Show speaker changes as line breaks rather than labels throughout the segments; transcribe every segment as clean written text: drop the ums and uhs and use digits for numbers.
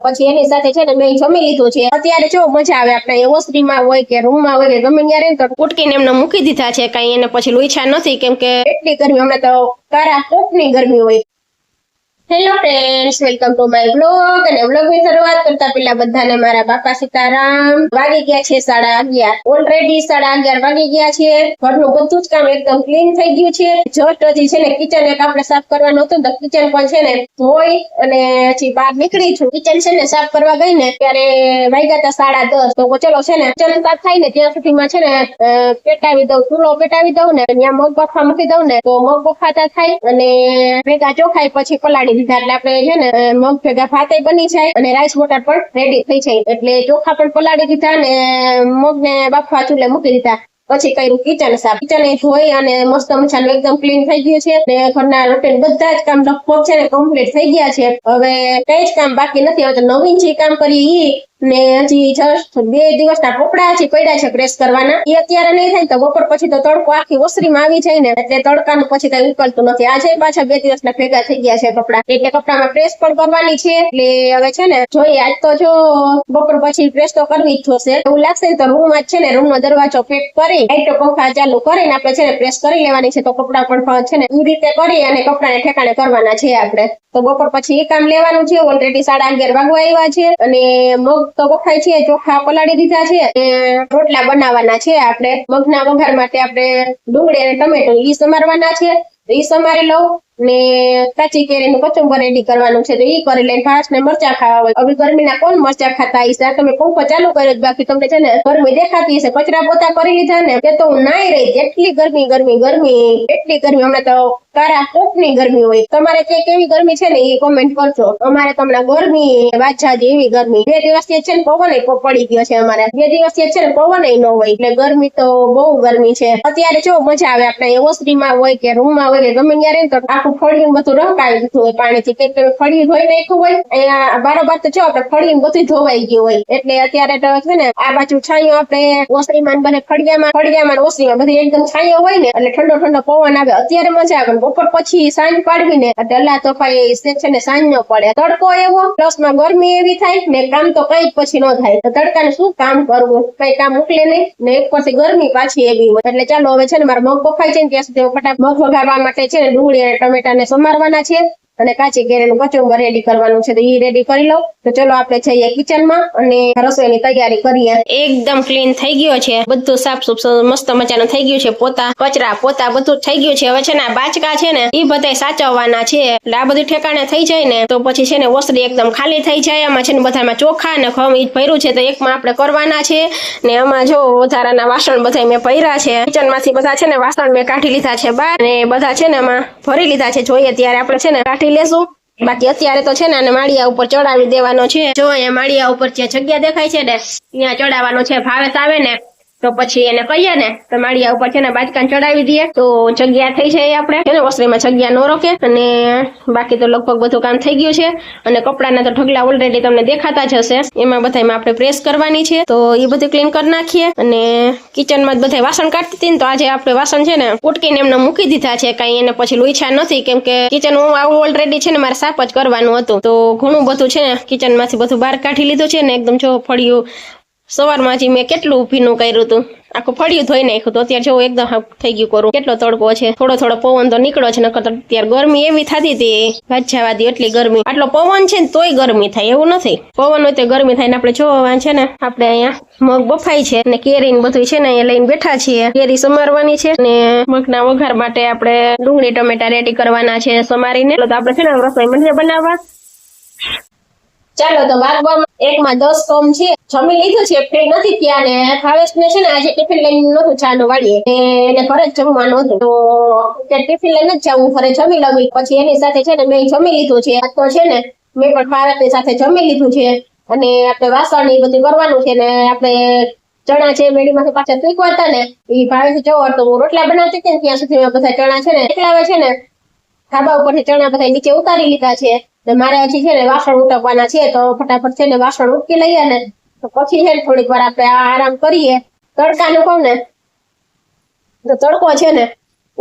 પછી એની સાથે છે ને મેં જમી લીધું છે। અત્યારે જો મજા આવે આપણે ઓસરીમાં હોય કે રૂમમાં હોય કે ગમે ત્યારે તો ઉટકીને એમને મૂકી દીધા છે, કઈ એને પછી લુઈછા નથી, કેમ કે એટલી ગરમી હમણાં તો કારા કોકની ગરમી હોય। Hello friends, welcome to my blog. અને બ્લોગની શરૂઆત કરતા પહેલા બધાને મારા બાપા સીતારામ। વાગી ગયા છે 11:30, ઓલરેડી 11:30 વાગી ગયા છે। ઘરનું બધું જ કામ એકદમ ક્લીન થઈ ગયું છે। જસ્ટ હજી છે ને કિચન એક આપણે સાફ કરવાનું હતું, તો કિચન પણ છે ને ધોઈ અને હજી બહાર નીકળી છું। કિચન છે ને સાફ કરવા ગઈ ને ત્યારે વાગ્યા હતા 10:30, તો ચલો છે ને કિચન સાફ થાય ને ત્યાં સુધીમાં છે ને પેટાવી દઉં, ચૂલો પેટાવી દઉં ને ત્યાં મગ બફા મૂકી દઉં ને તો મગ બફાતા થાય અને ભેગા ચોખાઈ પછી પલાળી દીધા એટલે આપણે છે ને મગ ભેગા ભાતે બની જાય અને રાઈસ વોટર પણ રેડી થઈ જાય। એટલે ચોખા પણ પલાળી દીધા ને મગ ને બાફવા ચૂલે મૂકી દીધા। પછી કર્યું કિચન સાફ। કિચન ધોઈ અને મસ્ત મજાનું એકદમ ક્લીન થઈ ગયું છે ને ઘરના રૂટીન બધા જ કામ લગભગ છે ને કમ્પ્લીટ થઈ ગયા છે। હવે કઈ જ કામ બાકી નથી। હવે તો નવીન જે કામ કરીએ ઈ ને હજી જસ્ટ 2 દિવસના કપડા હજી પડ્યા છે પ્રેસ કરવાના, એ અત્યારે નહીં થાય તો બપોર પછી તો તડકો આખી ઓસરીમાં આવી જાય ને એટલે તડકાનું પછી કઈ ઉકળતું નથી। આજે પાછા 2 દિવસના ભેગા થઈ ગયા છે કપડા, એટલે કપડામાં પ્રેસ પણ કરવાની છે। એટલે હવે છે ને જોઈએ, આજ તો જો બપોર પછી પ્રેસ તો કરવી જ જોશે। એવું લાગશે ને તો રૂમમાં જ છે ને રૂમનો દરવાજો પેક કરી લાઈટો પંખા ચાલુ કરીને આપણે છે ને પ્રેસ કરી લેવાની છે, તો કપડા પણ છે ને એ રીતે કરી અને કપડાને ઠેકાણે કરવાના છે આપણે। તો બપોર પછી એ કામ લેવાનું છે। ઓલરેડી 11:30 વાગવા આવ્યા છે અને મગ તો બફાય છે, ચોખા પલાળી દીધા છે અને રોટલા બનાવવાના છે આપણે। મગના વઘાર માટે આપણે ડુંગળી અને ટમેટો ઈ સમારવાના છે, ઈ સમારી લઉં ને કાચી કેરીનું કચુંબર રેડી કરવાનું છે, તો ઈ કરી લઈને ઘાસ ને મરચા ખાવા હોય। હવે ગરમીના કોણ મરચા ખાતા હશે? તમે પંખો ચાલુ કર્યો જ, બાકી તમને છે ને ગરમી દેખાતી હશે। કચરા પોતા કરી લીધા ને તે તો હું નાઈ રહી, એટલી ગરમી એટલી ગરમી હમણાં તો કારા કોકની ગરમી હોય। તમારે ત્યાં કેવી ગરમી છે ને એ કોમેન્ટ કરજો। અમારે તો હમણાં ગરમી વાછાજી એવી ગરમી, 2 દિવસથી છે ને પવન પડી ગયો છે અમારે, 2 દિવસથી છે ને પવન ન હોય એટલે ગરમી તો બહુ ગરમી છે। અત્યારે જો મજા આવે આપણે ઓસરીમાં હોય કે રૂમમાં હોય કે ગમે ત્યારે તો આખું ફળિયું બધું રંકાઈ દીધું હોય પાણીથી, કે ફળિયું ધોઈ નાખ્યું હોય। અહીંયા બારોબાર તો જો આપણે ફળિયું બધું ધોવાઈ ગયું હોય, એટલે અત્યારે તો છે ને આ બાજુ છાંયો આપણે ઓસરીમાં બને ફળિયામાં ઓસરીમાં બધી એકદમ છાંયો હોય ને એટલે ઠંડો ઠંડો પવન આવે, અત્યારે મજા આવે। બપોર પછી સાંજ પાડવી ને એટલે તો કઈ છે ને સાંજ નો પડે, તડકો એવો પ્લસમાં ગરમી એવી થાય ને કામ તો કઈ પછી ન થાય। તો તડકાને શું કામ કરવું, કઈ કામ મોકલે નહીં ને એક પછી ગરમી પાછી એવી હોય। એટલે ચાલો હવે છે ને મારા મગ બફાઈ છે ને ત્યાં સુધી ફટાફટ મગ વઘારવા માટે છે ને ડુંગળી અને ટમેટાને સમારવાના છે અને કાચી કેરીનું કચુંબર રેડી કરવાનું છે, તો ઈ રેડી કરી લઉં। તો ચલો આપણે જઈએ કિચનમાં અને રસોઈની તૈયારી કરીએ। એકદમ ક્લીન થઈ ગયો છે, બધું સાફ સુફ મસ્ત મજાનું થઈ ગયું છે, કચરા પોતા બધું થઈ ગયું છે। હવે છે ને આ બાચકા છે ને ઈ બધા સાચવવાના છે, એટલે આ બધું ઠેકાણે થઈ જાય ને તો પછી છે ને ઓસરી એકદમ ખાલી થઈ જાય। આમાં છે ને બધામાં ચોખા ને ખમ ઈ ભર્યું છે, તો એકમાં આપણે કરવાના છે ને આમાં જો વધારાના વાસણ બધા મેં ભર્યા છે, કિચનમાંથી બધા છે ને વાસણ મેં કાઢી લીધા છે બહાર ને બધા છે ને એમાં ભરી લીધા છે। જોઈએ ત્યારે આપણે છે ને કાઢી લેશું, બાકી અત્યારે તો છે ને આને માળિયા ઉપર ચડાવી દેવાનો છે। જો અહીંયા માળિયા ઉપર જે જગ્યા દેખાય છે ને ત્યાં ચડાવવાનો છે, ભાવેશ આવે ને તો પછી એને કહીએ ને તો માળિયા ઉપર છે ને બાજકાન ચડાવી દઈએ તો જગ્યા થઈ જાય, આપણે છે ને ઓસરીમાં જગ્યા ન રોકે। અને બાકી તો લગભગ બધું કામ થઈ ગયું છે અને કપડાના તો ઢગલા ઓલરેડી તમને દેખાતા જ હશે, એમાં બધામાં આપણે પ્રેસ કરવાની છે, તો એ બધું ક્લીન કરી નાખીએ। અને કિચનમાં જ બધા વાસણ કાઢતી હતી ને તો આજે આપણે વાસણ છે ને ઉટકીને એમને મૂકી દીધા છે, કઈ એને પછી લુઈછા નથી, કેમ કે કિચન હું આવું ઓલરેડી છે ને મારે સાફ જ કરવાનું હતું, તો ઘણું બધું છે ને કિચનમાંથી બધું બહાર કાઢી લીધું છે ને એકદમ જો ફળિયું સવારમાં હજી મેં કેટલું ભીનું કર્યું હતું, આખું ફળિયું ધોઈ નાખ્યું તો અત્યારે જો એકદમ થઈ ગયું કરું। કેટલો તડકો છે, થોડો પવન તો નીકળો છે, નકર અત્યારે ગરમી એવી થતી હતી વાંચવા દી, એટલી ગરમી। આટલો પવન છે ને તોય ગરમી થાય એવું નથી, પવન હોય તો ગરમી થાય ને આપણે જો છે ને આપણે અહીંયા મગ બફાઈ છે અને કેરી ને બધું છે ને અહીંયા લઈને બેઠા છીએ, કેરી સમારવાની છે અને મગના વઘાર માટે આપણે ડુંગળી ટમેટા રેડી કરવાના છે સમારીને। તો આપણે છે ને રસોઈ મંડે બનાવવા। ચાલો તો વાગવામાં 1:10 કમ છે, જમી લીધું છે, ફ્રી નથી ત્યાં ને ભાવેશને છે ને આજે ટિફિન લઈને નહોતું ચાનો વાળીએ, એને ઘરે જ જમવાનું હતું, તો ટિફિન લઈને જ જવું ઘરે જમી લઉં। પછી એની સાથે છે ને મેં જમી લીધું છે, તો છે ને મેં પણ ભાવેશની સાથે જમી લીધું છે અને આપણે વાસણ ને બધું કરવાનું છે ને આપણે ચણા છે મેડીમાંથી પાછા તૂકવા હતા ને એ ભાવેશ જવો તો હું રોટલા બનાવતી હતી ને ત્યાં સુધી બધા ચણા છે ને એકલાવે છે ને ધાબા ઉપરથી ચણા બધા નીચે ઉતારી લીધા છે, મારે હજી છે ને વાસણ ઉટકવાના છે, તો ફટાફટ છે ને વાસણ ઉટકી લઈએ ને તો પછી છે ને થોડીક વાર આપણે આરામ કરીએ। તડકાનું કહું ને તો તડકો છે ને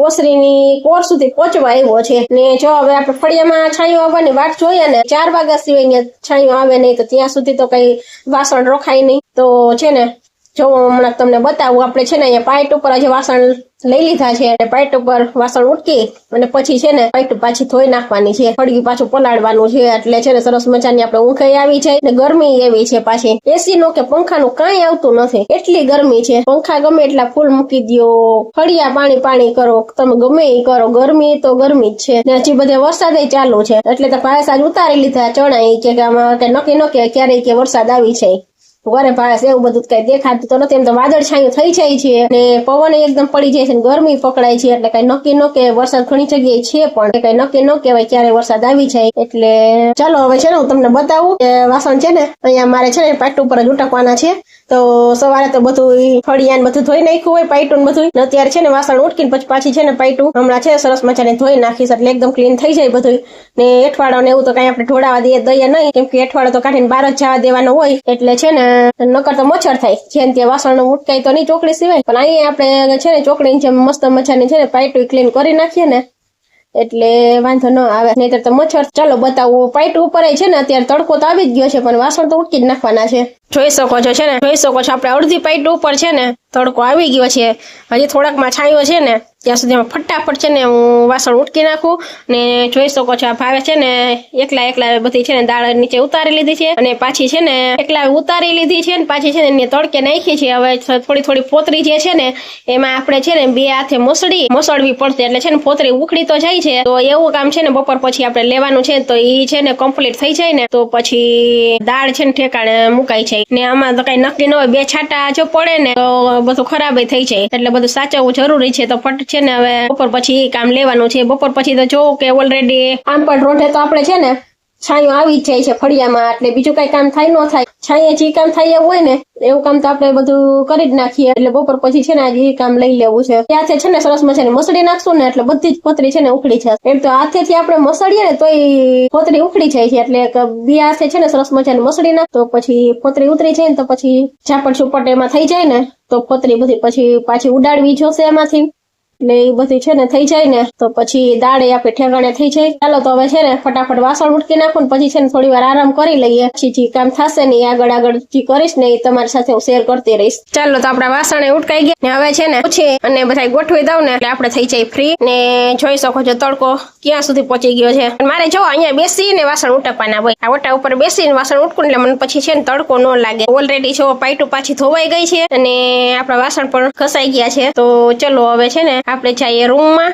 ઓસરીની કોર સુધી પહોંચવા આવ્યો છે ને જો હવે આપણે ફળિયામાં છાંયો આવવાની વાટ જોઈએ ને 4 વાગ્યા સિવાય છાંયો આવે નહીં તો ત્યાં સુધી તો કઈ વાસણ રોખાય નહીં તો છે ને જો હમણાં તમને બતાવું આપણે છે ને અહીંયા પાઇટ ઉપર આજે વાસણ લઈ લીધા છે પાઇટ ઉપર વાસણ ઉટકી અને પછી છે ને પાઇટ પાછી ધોઈ નાખવાની છે ફળિયું પાછું પલાળવાનું છે એટલે છે ને સરસ મજાની આપણે ઊંઘ આવી જાય ને ગરમી એવી છે પાછી એસી નો કે પંખાનું કાંઈ આવતું નથી એટલી ગરમી છે પંખા ગમે એટલા ફૂલ મૂકી દો ફળિયા પાણી કરો તમે ગમે એ કરો ગરમી તો ગરમી જ છે ને હજી બધે વરસાદ ચાલુ છે એટલે તો ભાઈ સાજ ઉતારી લીધા ચણા કે આમાં નક્કી ન કે ક્યારેય કે વરસાદ આવી છે વરે ભાસ એવું બધું કઈ દેખાતું તો નથી એમ તો વાદળ છાયું થઈ જાય છે ને પવન એકદમ પડી જાય છે ને ગરમી પકડાય છે એટલે કઈ નક્કી ન કે વરસાદ ઘણી જગ્યાએ છે પણ કઈ નક્કી ન કહેવાય ક્યારે વરસાદ આવી જાય એટલે ચાલો હવે છે ને હું તમને બતાવું કે વાસણ છે ને અહીંયા મારે છે ને પાઇટ ઉપર જ ઉટકવાના છે તો સવારે તો બધું ફળિયાને બધું ધોઈ નાખ્યું હોય પાઇટું બધું અત્યારે છે ને વાસણ ઉટકીને પછી પાછી છે ને પાઇટું હમણાં છે સરસ મજાને ધોઈ નાખીશ એટલે એકદમ ક્લીન થઈ જાય બધું ને એઠવાડો ને એવું તો કઈ આપણે ઢોળાવા દઈએ નહીં કેમ કે એઠવાડો તો કાઢીને બહાર જ જવા દેવાનો હોય એટલે છે ને નકર તો મચ્છર થાય જેમ ત્યાં વાસણ ઉટકાય તો નહીં ચોકડી સિવાય પણ અહીંયા આપણે છે ને ચોકડીની જેમ મસ્ત મજાની છે ને પાઇટું ક્લીન કરી નાખીએ ને એટલે વાંધો ન આવે નહીતર તો મચ્છર ચાલો બતાવું પાઇટ ઉપર છે ને અત્યારે તડકો તો આવી જ ગયો છે પણ વાસણ તો ઉટકી જ નાખવાના છે જોઈ શકો છો છે ને આપણે અડધી પાઇટ ઉપર છે ને તડકો આવી ગયો છે હજી થોડાકમાં છાંયો છે ને ત્યાં સુધી ફટાફટ છે ને હું વાસણ ઉટકી નાખું ને જોઈ શકો છો આ ભાવે છે ને એકલા બધી છે ને દાળ નીચે ઉતારી લીધી છે અને પાછી છે ને એકલા ઉતારી લીધી છે ને પાછી છે ને તડકે નાખી છે હવે થોડી પોતરી જે છે ને એમાં આપણે છે ને 2 હાથે મસળવી પડશે એટલે છે ને પોતરી ઉખડી તો જાય છે તો એવું કામ છે ને બપોર પછી આપણે લેવાનું છે તો એ છે ને કમ્પ્લીટ થઈ જાય ને તો પછી દાળ છે ને ઠેકાણે મુકાઈ જાય ને આમાં તો કઈ નક્કી ન હોય 2 છાંટા જો પડે ને તો બધું ખરાબ થઈ જાય એટલે બધું સાચવવું જરૂરી છે તો ફટ છે ને હવે બપોર પછી કામ લેવાનું છે બપોર પછી તો જો કે ઓલરેડી આમ પણ રોંઢે તો આપણે છે ને છાંયો આવી જ જાય છે ફળિયામાં એટલે બીજું કઈ કામ થાય ન થાય છાંયે જે કામ થાય એવું હોય ને એવું કામ તો આપણે બધું કરી જ નાખીએ એટલે બપોર પછી છે ને આજે એ કામ લઈ લેવું છે ત્યાંથી છે ને સરસ મજાની મસળી નાખશું ને એટલે બધી જ પોતરી છે ને ઉખડી છે એમ તો હાથેથી આપણે મસળીએ ને તોય પોતરી ઉખડી જાય છે એટલે 2 હાથે છે ને સરસ મજાની મસળી નાખ તો પછી પોતરી ઉતરી જાય ને તો પછી ઝાપટ છુપટ એમાં થઈ જાય ને તો પોતરી બધી પછી પાછી ઉડાડવી જોશે એમાંથી એટલે એ બધી છે ને થઈ જાય ને તો પછી દાળે આપણે ઠેકાણે થઈ જાય ચાલો તો હવે છે ને ફટાફટ વાસણ ઉટકી નાખું ને પછી છે ને થોડી વાર આરામ કરી લઈએ પછી જે કામ થશે ને આગળ જે કરીશ ને એ તમારી સાથે હું શેર કરતી રહીશ ચાલો તો આપડા વાસણ ઉટકાઈ ગયા ને હવે છે ને પૂછી અને બધા ગોઠવી દઉં ને એટલે આપણે થઈ જાય ફ્રી ને જોઈ શકો છો તડકો ક્યાં સુધી પહોંચી ગયો છે મારે જો અહીંયા બેસીને વાસણ ઉટકવાના હોય આ ઓટા ઉપર બેસીને વાસણ ઉટકું એટલે મને પછી છે ને તડકો ન લાગે ઓલરેડી જો પાઇટું પાછી ધોવાઈ ગઈ છે અને આપણા વાસણ પણ ખસાઈ ગયા છે તો ચલો હવે છે ને આપણે જઈએ રૂમમાં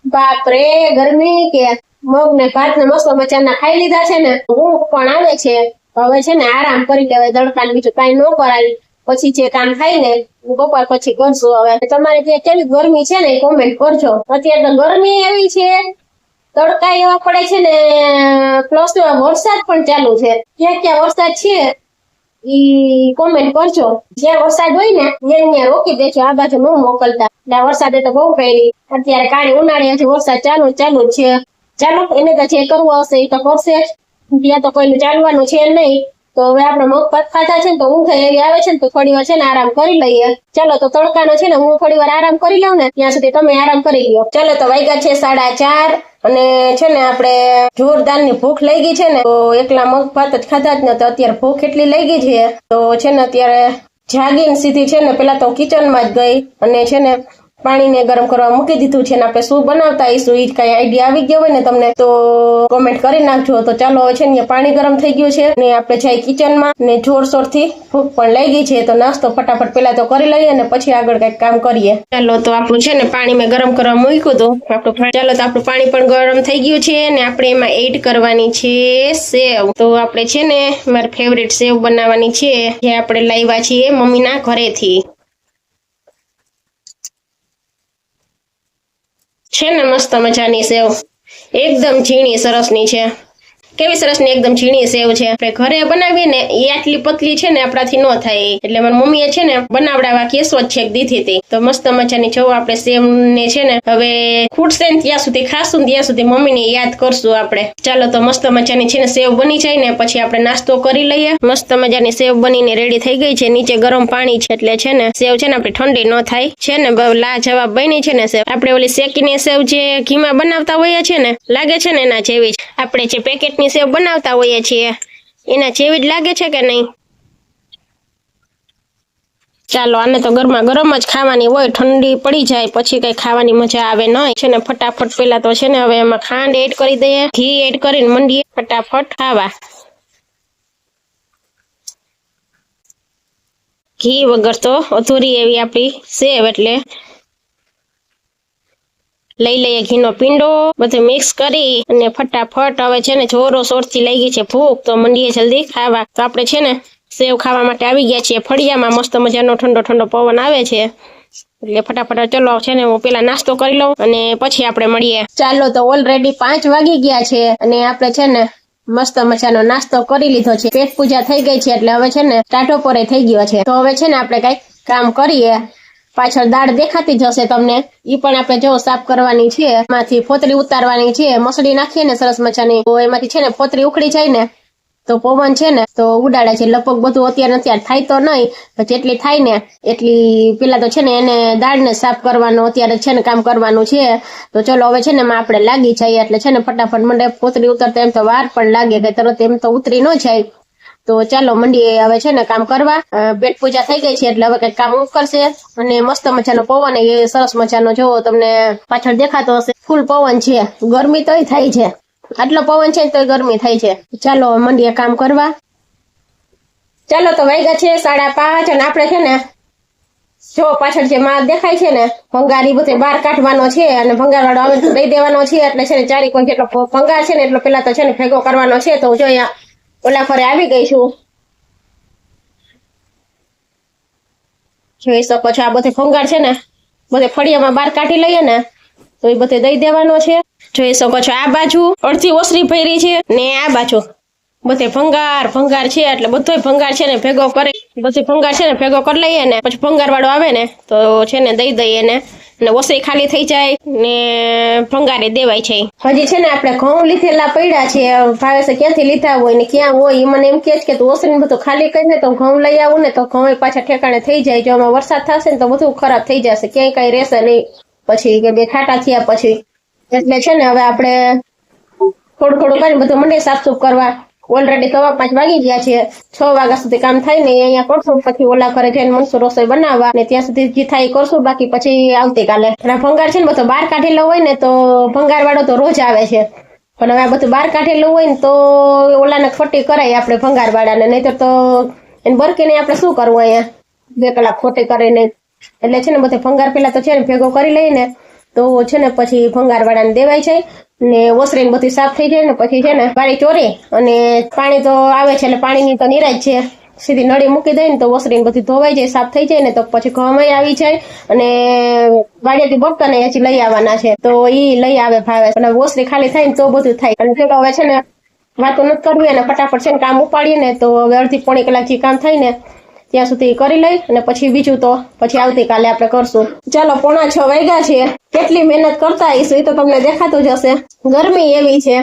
બાપરે ગરમી કે મગ ને ભાત ને મસ્ત મચાના ખાઈ લીધા છે ને ઊંઘ પણ આવે છે હવે છે ને આરામ કરી લેવાય દડકાને બીજું કાંઈ ન કરાય પછી જે કામ થાય ને બપોર પછી કરશું હવે તમારે જે કેવી ગરમી છે ને એ કોમેન્ટ કરજો અત્યારે તો ગરમી એવી છે તડકા એવા પડે છે ને પ્લસ વરસાદ પણ ચાલુ છે ક્યાં વરસાદ છે ઈ કોમેન્ટ કરજો જ્યાં વરસાદ હોય ને ત્યાં રોકી દેજો આ બાજુ ન મોકલતા એટલે વરસાદે તો બહુ પડી અત્યારે કાળી ઉનાળે હજી વરસાદ ચાલુ જ છે ચાલો એને તો જે કરવું હશે એ તો કરશે ત્યાં તો કોઈનું ચાલવાનું છે નહીં તો હવે આપણે મગભાત ખાતા છે ને તો ઊંઘ એવી આવે છે ને તો થોડી વાર છે ને આરામ કરી લઈએ ચાલો તો તડકાનો છે ને હું થોડી વાર આરામ કરી લઉં ને ત્યાં સુધી તમે આરામ કરી લો ચાલો તો વાગ્યા છે 4:30 અને છે ને આપણે જોરદાર ની ભૂખ લઈ ગઈ છે ને તો એકલા મગભાત જ ખાધા જ ને તો અત્યારે ભૂખ એટલી લઈ ગઈ છે તો છે ને અત્યારે જાગીને સીધી છે ને પેલા તો કિચનમાં જ ગઈ અને છે ને પાણીને ગરમ કરવા મૂકી દીધું છે ને આપણે શું બનાવતા આવીશું એ કઈ આઈડિયા આવી ગયો હોય ને તમને તો કોમેન્ટ કરી નાખજો તો ચાલો હવે છે ને પાણી ગરમ થઈ ગયું છે ને આપણે જઈ કિચનમાં ને જોરશોરથી ભૂખ પણ લઈ ગઈ છે તો નાસ્તો ફટાફટ પેલા તો કરી લઈએ ને પછી આગળ કઈક કામ કરીએ ચાલો તો આપણું છે ને પાણી મેં ગરમ કરવા મૂક્યું હતું આપણું ચાલો તો આપણું પાણી પણ ગરમ થઈ ગયું છે ને આપણે એમાં એડ કરવાની છે સેવ તો આપણે છે ને મારી ફેવરેટ સેવ બનાવવાની છે જે આપણે લાવ્યા છીએ મમ્મીના ઘરેથી છે ને મસ્ત મજાની સેવ એકદમ ઝીણી સરસની છે કેવી સરસ ને એકદમ ઝીણી સેવ છે. આપણે ઘરે બનાવીએ ને એ આટલી પતલી છે ને આપણાથી ન થાય, એટલે મારી મમ્મીએ છે ને બનાવડાવવા કેસો જ છેક દીધી હતી. તો મસ્ત મજાની જો આપણે સેવ ને છે ને હવે ખૂટશે ને ત્યાં સુધી ખાશું, ત્યાં સુધી મમ્મીને યાદ કરશું આપણે. ચાલો તો મસ્ત મજાની છે ને સેવ બની જાય ને પછી આપણે નાસ્તો કરી લઈએ. મસ્ત મજાની સેવ બનીને રેડી થઈ ગઈ છે. નીચે ગરમ પાણી છે એટલે છે ને સેવ છે ને આપણી ઠંડી ન થાય. છે ને લાજવાબ બની છે ને સેવ. આપણે ઓલી શેકીને સેવ જે ઘીમાં બનાવતા હોઈએ છે ને લાગે છે ને એના જેવી જ. આપણે જે પેકેટની સેવ બનાવતા હોઈએ છીએ એના જેવી જ લાગે છે કે નહીં? ચાલો આને તો ગરમા ગરમ જ ખાવાની હોય, ઠંડી પડી જાય પછી કઈ ખાવાની મજા આવે નહીં. છે ને ફટાફટ પેલા તો છે ને હવે એમાં ખાંડ એડ કરી દઈએ, ઘી એડ કરીને મંડીએ ફટાફટ ખાવા. ઘી વગર તો અધૂરી એવી આપણી સેવ, એટલે લઈ લઈએ ઘીનો પીંડો, બધું મિક્સ કરી અને ફટાફટ હવે છે ને જોરો શોરથી લઈ ગઈ છે ભૂખ, તો મંડીએ જલ્દી ખાવા. તો આપણે છે ને સેવ ખાવા માટે આવી ગયા છીએ ફળિયામાં. મસ્ત મજાનો ઠંડો ઠંડો પવન આવે છે એટલે ફટાફટ ચલો છે ને હું પેલા નાસ્તો કરી લઉં અને પછી આપણે મળીએ. ચાલો તો ઓલરેડી 5 વાગી ગયા છે અને આપણે છે ને મસ્ત મજાનો નાસ્તો કરી લીધો છે. પેટ પૂજા થઈ ગઈ છે એટલે હવે છે ને ટાઢો પરે થઈ ગયો છે. તો હવે છે ને આપણે કઈક કામ કરીએ. પાછળ દાળ દેખાતી જશે તમને, ઈ પણ આપણે જો સાફ કરવાની છે. એમાંથી ફોતરી ઉતારવાની છે. મસળી નાખીએ ને સરસ મજાની તો એમાંથી છે ને ફોતરી ઉખડી જાય ને તો પવન છે ને તો ઉડાડે છે. લગભગ બધું અત્યારે થાય તો નહીં, જેટલી થાય ને એટલી પેલા તો છે ને એને દાળને સાફ કરવાનો અત્યારે છે ને કામ કરવાનું છે. તો ચલો હવે છે ને એમાં આપણે લાગી જઈએ એટલે છે ને ફટાફટ મંડે. ફોતરી ઉતરતા એમ તો વાર પણ લાગે કે તરત એમ તો ઉતરી ન જાય. તો ચાલો મંડીએ હવે છે ને કામ કરવા. પેટ પૂજા થઈ ગઈ છે એટલે હવે કઈક કામ કરશે. અને મસ્ત મજાનો પવન એ સરસ મજાનો જો તમને પાછળ દેખાતો હશે, ફૂલ પવન છે. ગરમી તોય થાય છે, આટલો પવન છે તો ગરમી થાય છે. ચાલો મંડીએ કામ કરવા. ચાલો તો વાગ્યા છે 5:30 અને આપણે છે ને જો પાછળ જે માલ દેખાય છે ને ભંગાર એ બધે બહાર કાઢવાનો છે અને ભંગાર વાળો આવે તો દઈ દેવાનો છે. એટલે છે ને 4 કોઈ જેટલો ભંગાર છે ને એટલો પેલા તો છે ને ભેગો કરવાનો છે. તો જો અહીંયા ઓલા ફરે આવી ગઈ છું, જોઈ શકો છો. આ બધે ભંગાર છે ને બધે ફળિયામાં બહાર કાઢી લઈએ ને તો એ બધે દઈ દેવાનો છે. જોઈ શકો છો આ બાજુ અડધી ઓસરી ભરી છે ને આ બાજુ બધે ભંગાર ભંગાર છે. એટલે બધો ભંગાર છે ને ભેગો કરે, બધો ભંગાર છે ને ભેગો કરી લઈએ ને પછી ભંગાર વાળો આવે ને તો છે ને દઈ દઈએ ને અને ઓસરી ખાલી થઈ જાય ને ભંગારે દેવાય છે. હજી છે ને આપણે ઘઉં લીધેલા પડ્યા છે. ભાવેશે ક્યાંથી લીધા હોય ને ક્યાં હોય એ મને એમ કે તું ઓસરી બધું ખાલી કરીને તો ઘઉં લઈ આવું ને તો ઘઉં પાછા ઠેકાણે થઈ જાય. જો આમાં વરસાદ થશે ને તો બધું ખરાબ થઈ જશે, ક્યાંય કઈ રહેશે નહીં પછી કે બે ખાટા થયા પછી. એટલે છે ને હવે આપણે થોડું થોડું કરીને બધું મંડે સાફ સુફ કરવા. ઓલરેડી 5:15 વાગી ગયા છે. 6 વાગ્યા સુધી કામ થાય ને અહીંયા કરશું, પછી ઓલા ઘરે જઈને મનસું રસોઈ બનાવવા ને ત્યાં સુધી જે થાય કરશું. બાકી પછી આવતીકાલે. ભંગાર છે ને બધો બહાર કાઢેલો હોય ને તો ભંગાર વાળો તો રોજ આવે છે, પણ હવે આ બધું બહાર કાઢેલું હોય ને તો ઓલાને ખોટી કરાય આપણે ભંગાર વાળાને, નહીતર તો એને બરકીને આપણે શું કરવું અહીંયા 2 કલાક ખોટી કરીને. એટલે છે ને બધે ભંગાર પેલા તો છે ને ભેગો કરી લઈને તો છે ને પછી ભંગાર વાળાને દેવાય છે ને ઓસરીને બધી સાફ થઈ જાય ને પછી છે ને બારી ચોરી અને પાણી તો આવે છે એટલે પાણીની તો નિરાજ છે. સીધી નળી મૂકી દઈએ ને તો ઓસરીને બધી ધોવાઈ જાય, સાફ થઈ જાય ને તો પછી ઘઉંય આવી જાય અને વાડિયાથી બગતા ને હજી લઈ આવવાના છે તો ઈ લઈ આવે ભાવે. અને ઓસરી ખાલી થાય ને તો બધું થાય. અને હવે છે ને વાતો નથી કરવી અને ફટાફટ છે ને કામ ઉપાડીએ ને તો હવે અડધી પોણી કલાક જે કામ થાય ને ત્યાં સુધી કરી લઈ અને પછી બીજું તો પછી આવતીકાલે આપણે કરશું. ચાલો 5:45 વાગ્યા છે. કેટલી મહેનત કરતા આવીશું એ તો તમને દેખાતું જ હશે. ગરમી એવી છે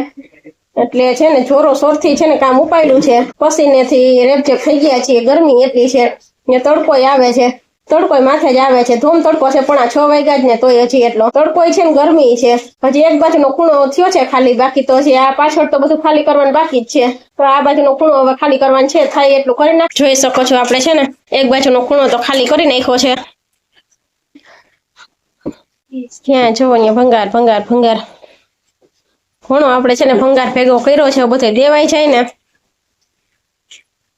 એટલે છે ને જોરો શોરથી છે ને કામ ઉપાડ્યું છે. પસીનેથી રેપઝેપ થઈ ગયા છીએ, ગરમી એટલી છે ને તડકોય આવે છે. તડકોય માથે જ આવે છે, ધૂમ તડકો છે. 5:45 વાગ્યા જ ને તોય હજી એટલો તડકોય છે ને ગરમી છે. હજી એક બાજુનો ખૂણો થયો છે ખાલી, બાકી તો હજી આ પાછળ તો બધું ખાલી કરવાનું બાકી જ છે. તો આ બાજુનો ખૂણો હવે ખાલી કરવાનો છે, થાય એટલું કરી નાખ. જોઈ શકો છો આપણે છે ને એક બાજુનો ખૂણો તો ખાલી કરી નાખ્યો છે. ત્યાં જો અહીંયા ભંગાર ભંગાર ભંગાર ખૂણો આપણે છે ને ભંગાર ભેગો કર્યો છે, બધે દેવાય જાય ને.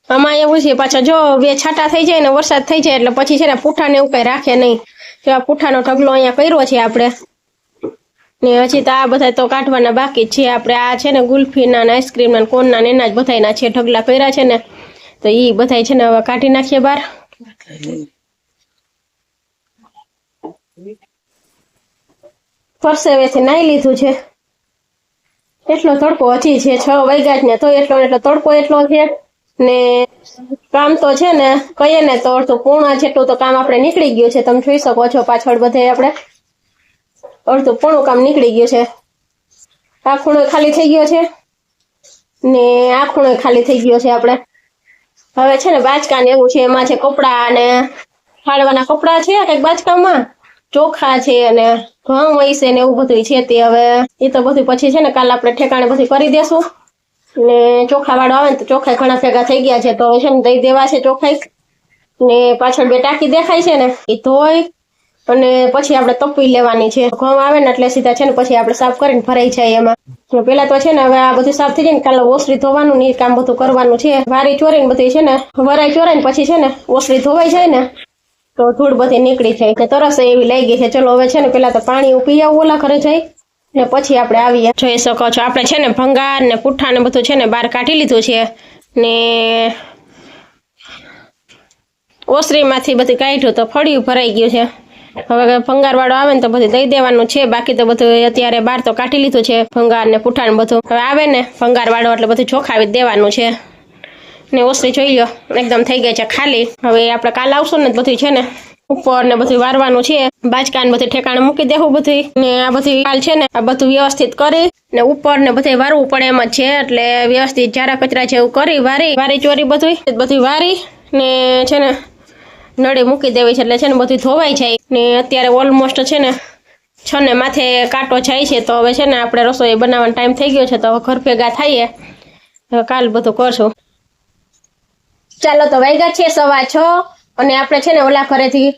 આમાં એવું છે પાછા જો 2 છાંટા થઈ જાય ને વરસાદ થઈ જાય એટલે પછી છે ને પૂઠાને એવું કઈ રાખે નહીં. જો આ પૂઠાનો ઢગલો અહીંયા કર્યો છે આપણે ને હજી તો આ બધા તો કાઢવાના બાકી જ છે. આપણે આ છે ને ગુલ્ફીના ને આઈસ્ક્રીમના ને કોનના ને એના જ બધાના છે ઢગલા કર્યા છે ને તો ઈ બધા છે ને હવે કાઢી નાખીએ બહાર. પરસેવેથી નાઈ લીધું છે એટલો તડકો હજી છે 6 વાગ્યા જ ને તો એટલો તડકો એટલો છે ને કામ તો છે ને કહીએ ને તો અડધું પૂર્ણ જેટલું તો કામ આપણે નીકળી ગયું છે તમે જોઈ શકો છો પાછળ બધે આપણે અડધું પૂર્ણ કામ નીકળી ગયું છે આ ખૂણો ખાલી થઈ ગયો છે ને આ ખૂણો ખાલી થઈ ગયો છે આપણે હવે છે ને બાચકા ને એવું છે એમાં છે કપડા અને ફાળવાના કપડા છે કઈક બાચકામાં ચોખા છે અને ઘઉં હોય છે ને એવું બધું છે તે હવે એ તો બધું પછી છે ને કાલે આપણે ઠેકાણે બધું કરી દેશું ને ચોખા વાળો આવે ને તો ચોખા ઘણા ભેગા થઈ ગયા છે તો હવે છે ને દઈ દેવા છે ચોખાઈ ને પાછળ 2 ટાંકી દેખાય છે ને એ ધોઈ અને પછી આપણે તપી લેવાની છે ઘઉં આવે ને એટલે સીધા છે ને પછી આપણે સાફ કરીને ભરાઈ જાય એમાં પેલા તો છે ને હવે આ બધું સાફ થઈ જાય ને કાલે ઓસરી ધોવાનું ને એ કામ બધું કરવાનું છે વારી ચોરીને બધી છે ને વરાઈ ચોરાઈને પછી છે ને ઓસરી ધોવાઈ જાય ને તો ધૂળ બધી નીકળી જાય ને તરસ એવી લાગી ગઈ છે ચલો હવે છે ને પેલા તો પાણી પી આવું ઓલા ઘરે જઈ ને પછી આપણે આવીએ જોઈ શકો છો આપણે છે ને ભંગાર ને પુઠ્ઠા ને બધું છે ને બહાર કાઢી લીધું છે ને ઓસરીમાંથી બધું કાઢ્યું તો ફળિયું ભરાઈ ગયું છે હવે ભંગાર વાળો આવે ને તો બધું દઈ દેવાનું છે બાકી તો બધું અત્યારે બહાર તો કાઢી લીધું છે ભંગાર ને પુઠ્ઠા ને બધું હવે આવે ને ભંગાર વાળો એટલે બધું ચોખાવી દેવાનું છે ને ઓસરી જોઈ લો એકદમ થઈ ગઈ છે ખાલી હવે આપણે કાલ આવશું ને બધું છે ને ઉપર ને બધું વારવાનું છે બાચકા ને બધું ઠેકાણે મૂકી દેવું બધું ને આ બધું કાલ છે ને આ બધું વ્યવસ્થિત કરી ને ઉપર ને બધું વારવું પડે એમ જ છે એટલે વ્યવસ્થિત જારા કચરા જેવું કરી વારી ચોરી બધું વારી ને છે ને નળી મૂકી દેવી છે એટલે છે ને બધું ધોવાઈ જાય ને અત્યારે ઓલમોસ્ટ છે ને 6 ને માથે કાંટો જાય છે તો હવે છે ને આપણે રસોઈ બનાવવાનો ટાઈમ થઈ ગયો છે તો હવે ઘર ભેગા થઈએ હવે કાલ બધું કરશું ચાલો તો વાગ્યા છે 6:15 અને આપણે છે ને ઓલા ઘરેથી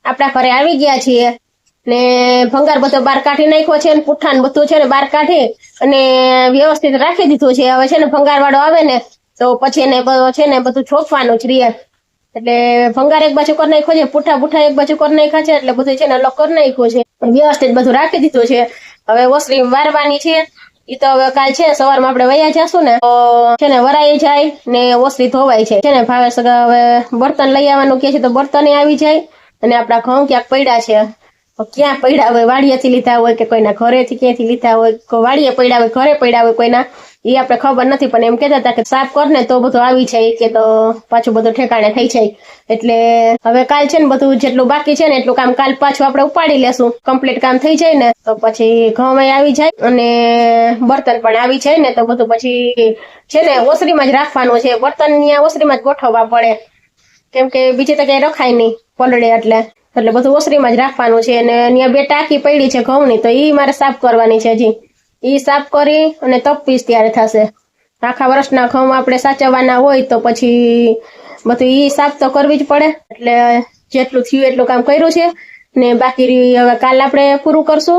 આપણા ઘરે આવી ગયા છીએ ને ભંગાર બધો બહાર કાઢી નાખ્યો છે ને પુઠ્ઠા ને બધું છે ને બહાર કાઢી અને વ્યવસ્થિત રાખી દીધું છે હવે છે ને ભંગાર વાળો આવે ને તો પછી એને છે ને બધું છોપવાનું જ રહે એટલે ભંગાર એક બાજુ કરી નાખ્યો છે પુઠ્ઠા એક બાજુ કરી નાખ્યા છે એટલે બધું છે ને અલગ કરી નાખ્યું છે વ્યવસ્થિત બધું રાખી દીધું છે હવે ઓસરી વારવાની છે એ તો હવે કાલ છે સવારમાં આપણે વયા જશું ને તો છે ને વરાઈ જાય ને ઓસરી ધોવાય છે ને ભાવે સગા હવે બર્તન લઈ આવવાનું કે છે તો બર્તને આવી જાય અને આપણા ઘઉં ક્યાંક પડ્યા છે ક્યાં પડ્યા હોય વાડીએથી લીધા હોય કે કોઈના ઘરેથી ક્યાંથી લીધા હોય કોઈ વાડીએ પડ્યા હોય ઘરે પડ્યા હોય કોઈના એ આપણે ખબર નથી પણ એમ કહેતા હતા કે સાફ કર ને તો બધું આવી જાય કે તો પાછું બધું ઠેકાણે થઈ જાય એટલે હવે કાલ છે ને બધું જેટલું બાકી છે ને એટલું કામ કાલ પાછું આપણે ઉપાડી લેશું કમ્પ્લીટ કામ થઈ જાય ને તો પછી ઘઉં આવી જાય અને બર્તન પણ આવી જાય ને તો બધું પછી છે ને ઓસરીમાં જ રાખવાનું છે બર્તન ત્યાં ઓસરીમાં જ ગોઠવવા પડે કેમ કે બીજે તો ક્યાંય રખાય નહીં પલળે એટલે બધું ઓસરીમાં જ રાખવાનું છે અને ત્યાં 2 ટાંકી પડી છે ઘઉંની તો એ મારે સાફ કરવાની છે હજી એ સાફ કરી અને તપીશ ત્યારે થશે આખા વર્ષના ઘઉં આપણે સાચવવાના હોય તો પછી બધું એ સાફ તો કરવી જ પડે એટલે જેટલું થયું એટલું કામ કર્યું છે ને બાકી હવે કાલ આપણે પૂરું કરશું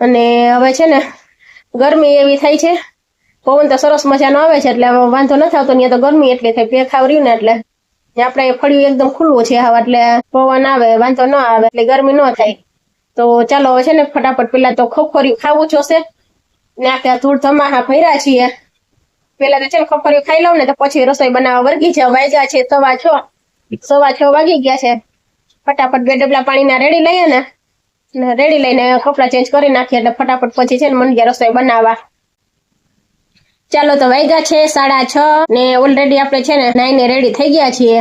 અને હવે છે ને ગરમી એવી થાય છે પવન તો સરસ મજાનો આવે છે એટલે હવે વાંધો નથી આવતો ત્યાં તો ગરમી એટલી થાય પેખાવ રહ્યું ને એટલે આપણે ફળિયું એકદમ ખુલ્લું છે હવે એટલે પવન આવે વાંધો ન આવે એટલે ગરમી ન થાય તો ચાલો હવે છે ને ફટાફટ પેલા તો ખોખર્યું ખાવું જોશે ને આખા ધૂળ ધમાહા ભર્યા છીએ પેલા તો છે ને ખોખર્યું ખાઈ લઉં ને તો પછી રસોઈ બનાવવા વર્ગી છે વાગ્યા છે 6:15 વાગી ગયા છે ફટાફટ 2 ડબલા પાણીના રેડી લઈએ ને રેડી લઈને કપડાં ચેન્જ કરી નાખીએ એટલે ફટાફટ પછી છે ને મંડ્યા રસોઈ બનાવવા ચાલો તો વાગ્યા છે 6:30 ને ઓલરેડી આપણે છે ને નાઈને રેડી થઈ ગયા છીએ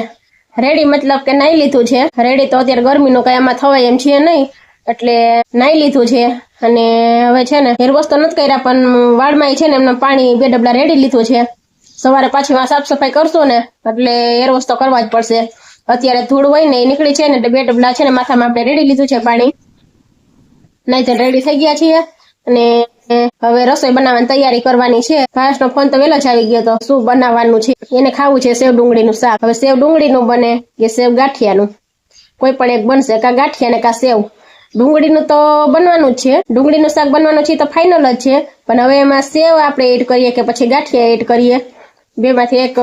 રેડી મતલબ કે નાઈ લીધું છે રેડી તો અત્યારે ગરમીનું કઈ આમાં થવાય એમ છે નહીં એટલે નાઈ લીધું છે અને હવે છે ને હેરવોશ તો નથી કર્યા પણ વાળમાં છે ને એમને પાણી 2 ડબલા રેડી લીધું છે સવારે પાછી સાફ સફાઈ કરશું ને એટલે હેરવોશ તો કરવા જ પડશે અત્યારે ધૂળ હોય ને એ નીકળી છે ને એટલે 2 ડબલા છે ને માથામાં આપણે રેડી લીધું છે પાણી નહીં તો રેડી થઈ ગયા છીએ અને હવે રસોઈ બનાવવાની તૈયારી કરવાની છે ભાવેશનો ફોન તો વહેલો જ આવી ગયો તો શું બનાવવાનું છે એને ખાવું છે સેવ ડુંગળીનું શાક હવે સેવ ડુંગળીનું બને કે સેવ ગાંઠિયાનું કોઈ પણ એક બનશે કા ગાંઠિયા ને કા સેવ ડુંગળીનું તો બનવાનું જ છે ડુંગળીનું શાક બનવાનું છે તો ફાઇનલ જ છે પણ હવે એમાં સેવ આપણે એડ કરીએ કે પછી ગાંઠિયા એડ કરીએ બેમાંથી એક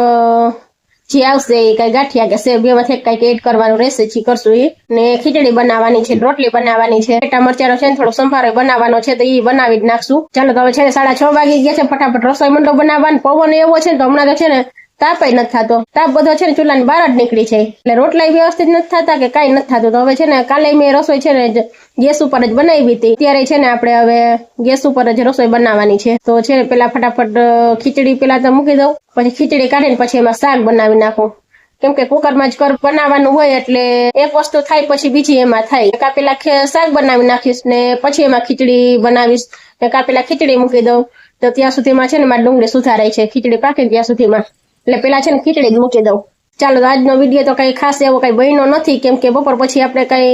જે આવશે એ કઈ ગાંઠિયા કે સેવ બેમાંથી એક કઈક એડ કરવાનું રહેશે જે કરશું એ ને ખીચડી બનાવવાની છે રોટલી બનાવવાની છે ટાટા મરચાનો છે ને થોડો સંભારો બનાવવાનો છે તો એ બનાવી જ નાખશું ચાલો તો હવે છે ને 6:30 વાગી ગયા છે ફટાફટ રસોઈ મંડો બનાવવાનો પવન એવો છે ને તો હમણાં તો છે ને તાપય નથી થતો. તાપ બધો છે ને ચૂલાની બહાર જ નીકળી છે. એટલે રોટલા વ્યવસ્થિત નથી થતા કે કાંઈ નથી થતું. તો હવે છે ને કાલે મેં રસોઈ છે ને ગેસ ઉપર જ બનાવી હતી. ત્યારે છે ને આપણે હવે ગેસ ઉપર જ રસોઈ બનાવવાની છે. તો છે ને પેલા ફટાફટ ખીચડી પેલા તો મૂકી દઉં, પછી ખીચડી કાઢીને પછી એમાં શાક બનાવી નાખું. કેમ કે કુકરમાં જ બનાવવાનું હોય એટલે એક વસ્તુ થાય પછી બીજી એમાં થાય. કાપેલા શાક બનાવી નાખીશ ને પછી એમાં ખીચડી બનાવીશ. ને કાપેલા ખીચડી મૂકી દઉં. તો ત્યાં સુધીમાં છે ને મારી ડુંગળી સુધારાય છે, ખીચડી પાકે ત્યાં સુધીમાં. એટલે પેલા છે ને ખીચડી જ મૂકી દઉં. ચાલો, તો આજનો વિડીયો તો કઈ ખાસ એવો કઈ બન્યો નથી, કેમ કે બપોર પછી આપણે કઈ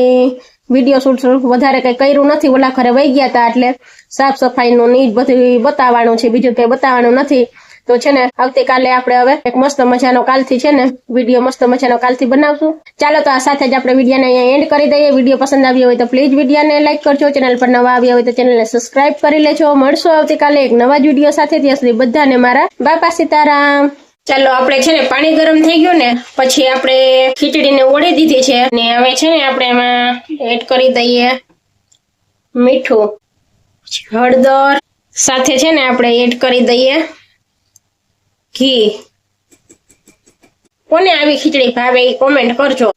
વિડીયો શૂટ વધારે કઈ કર્યું નથી. ઓલા ઘરે વહી ગયા હતા એટલે સાફ સફાઈનું ની બધું બતાવવાનું છે, બીજું કઈ બતાવવાનું નથી. તો છે ને આવતીકાલે આપણે હવે એક મસ્ત મજાનો કાલથી છે ને વિડીયો મસ્ત મજાનો કાલથી બનાવશું. ચાલો, તો આ સાથે જ આપણે વિડીયોને અહીંયા એન્ડ કરી દઈએ. વિડીયો પસંદ આવ્યો હોય તો પ્લીઝ વિડીયોને લાઈક કરજો. ચેનલ પર નવા આવ્યા હોય તો ચેનલને સબસ્ક્રાઇબ કરી લેજો. મળશો આવતીકાલે એક નવા જ વિડીયો સાથે. ત્યાં સુધી બધાને મારા બાપા સીતારામ. ચાલો, આપણે છે ને પાણી ગરમ થઈ ગયું ને પછી આપણે ખીચડીને ઓળી દીધી છે ને હવે છે ને આપણે એમાં એડ કરી દઈએ મીઠું, હળદર, સાથે છે ને આપણે એડ કરી દઈએ ઘી. કોને આવી ખીચડી ભાવે એ કોમેન્ટ કરજો.